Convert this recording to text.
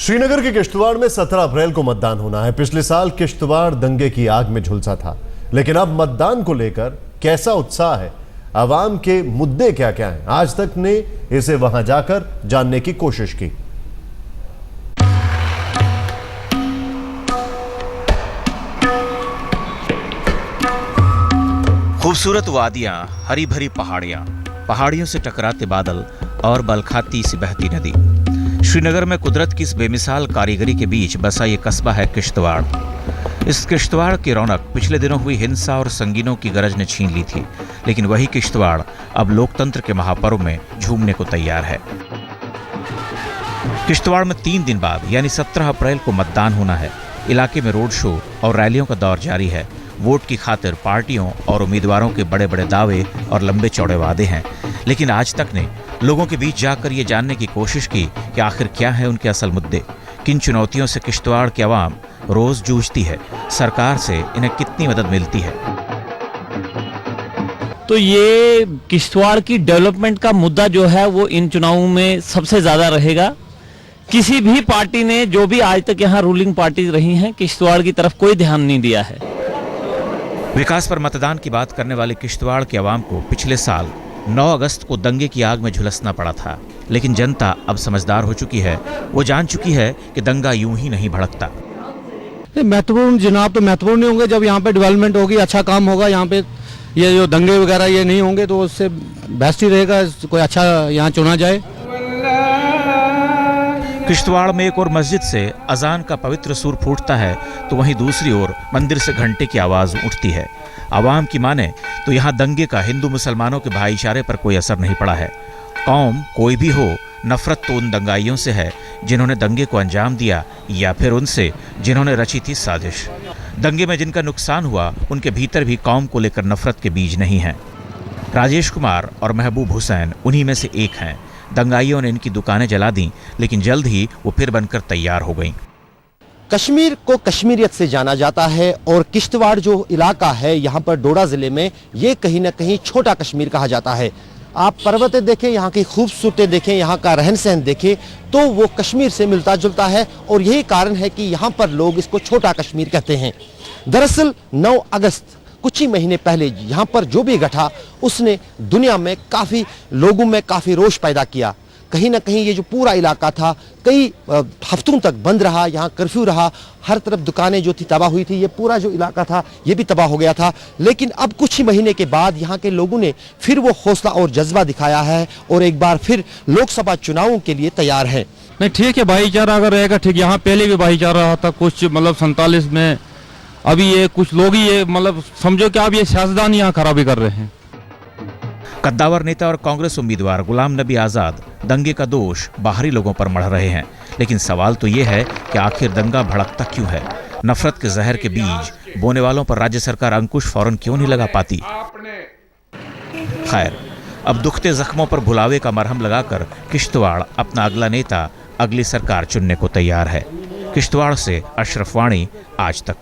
श्रीनगर के किश्तवाड़ में 17 अप्रैल को मतदान होना है। पिछले साल किश्तवाड़ दंगे की आग में झुलसा था, लेकिन अब मतदान को लेकर कैसा उत्साह है, आवाम के मुद्दे क्या क्या हैं, आज तक ने इसे वहां जाकर जानने की कोशिश की। खूबसूरत वादियां, हरी भरी पहाड़ियां, पहाड़ियों से टकराते बादल और बलखाती सी बहती नदी। श्रीनगर में कुदरत की इस बेमिसाल कारीगरी के बीच बसा ये कस्बा है किश्तवाड़। इस किश्तवाड़ की रौनक पिछले दिनों हुई हिंसा और संगीनों की गरज ने छीन ली थी, लेकिन वही किश्तवाड़ अब लोकतंत्र के महापर्व में झूमने को तैयार है। किश्तवाड़ में 3 दिन बाद यानी 17 अप्रैल को मतदान होना है। इलाके में रोड शो और रैलियों का दौर जारी है। वोट की खातिर पार्टियों और उम्मीदवारों के बड़े बड़े दावे और लंबे चौड़े वादे हैं, लेकिन आज तक ने लोगों के बीच जाकर ये जानने की कोशिश की कि आखिर क्या है उनके असल मुद्दे, किन चुनौतियों से किश्तवाड़ की आवाम रोज जूझती है, सरकार से इन्हें कितनी मदद मिलती है। तो ये किश्तवाड़ की डेवलपमेंट का मुद्दा जो है वो इन चुनावों में सबसे ज्यादा रहेगा। किसी भी पार्टी ने, जो भी आज तक यहाँ रूलिंग पार्टी रही हैं, किश्तवाड़ की तरफ कोई ध्यान नहीं दिया है। विकास पर मतदान की बात करने वाले किश्तवाड़ की आवाम को पिछले साल 9 अगस्त को दंगे की आग में झुलसना पड़ा था, लेकिन जनता अब समझदार हो चुकी है। वो जान चुकी है कि दंगा यूं ही नहीं भड़कता। महत्वपूर्ण जनाब तो महत्वपूर्ण नहीं होंगे। जब यहाँ पे डेवलपमेंट होगी, अच्छा काम होगा, यहाँ पे ये जो दंगे वगैरह ये नहीं होंगे तो उससे बेस्ट ही रहेगा, कोई अच्छा यहाँ चुना जाए। किश्तवाड़ में एक और मस्जिद से अजान का पवित्र सुर फूटता है तो वहीं दूसरी ओर मंदिर से घंटे की आवाज उठती है। आवाम की माने तो यहाँ दंगे का हिंदू मुसलमानों के भाईचारे पर कोई असर नहीं पड़ा है। कौम कोई भी हो, नफरत तो उन दंगाइयों से है जिन्होंने दंगे को अंजाम दिया, या फिर उनसे जिन्होंने रची थी साजिश। दंगे में जिनका नुकसान हुआ उनके भीतर भी कौम को लेकर नफरत के बीज नहीं हैं। राजेश कुमार और महबूब हुसैन उन्हीं में से एक हैं। दंगाइयों ने इनकी दुकानें जला दी, लेकिन जल्द ही वो फिर बनकर तैयार हो गईं। कश्मीर को कश्मीरियत से जाना जाता है और किश्तवाड़ जो इलाका है यहाँ पर डोडा ज़िले में, ये कहीं ना कहीं छोटा कश्मीर कहा जाता है। आप पर्वतें देखें, यहाँ की खूबसूरती देखें, यहाँ का रहन सहन देखें तो वो कश्मीर से मिलता जुलता है और यही कारण है कि यहाँ पर लोग इसको छोटा कश्मीर कहते हैं। दरअसल 9 अगस्त कुछ ही महीने पहले यहाँ पर जो भी घटा उसने दुनिया में काफ़ी लोगों में काफ़ी रोष पैदा किया। कहीं ना कहीं ये जो पूरा इलाका था कई हफ्तों तक बंद रहा, यहाँ कर्फ्यू रहा, हर तरफ दुकानें जो थी तबाह हुई थी, ये पूरा जो इलाका था ये भी तबाह हो गया था। लेकिन अब कुछ ही महीने के बाद यहाँ के लोगों ने फिर वो हौसला और जज्बा दिखाया है और एक बार फिर लोकसभा चुनावों के लिए तैयार है। नहीं ठीक है, भाईचारा अगर रहेगा ठीक। यहाँ पहले भी भाईचारा रहा था कुछ, मतलब 47 में। अभी ये कुछ लोग ही ये मतलब समझो कि आप ये सियासतदान यहाँ खराबी कर रहे हैं। कद्दावर नेता और कांग्रेस उम्मीदवार गुलाम नबी आजाद दंगे का दोष बाहरी लोगों पर मढ़ रहे हैं, लेकिन सवाल तो ये है कि आखिर दंगा भड़कता क्यों है? नफरत के जहर के बीज बोने वालों पर राज्य सरकार अंकुश फौरन क्यों नहीं लगा पाती? खैर, अब दुखते जख्मों पर भुलावे का मरहम लगाकर किश्तवाड़ अपना अगला नेता, अगली सरकार चुनने को तैयार है। किश्तवाड़ से अशरफ वाणी, आज तक।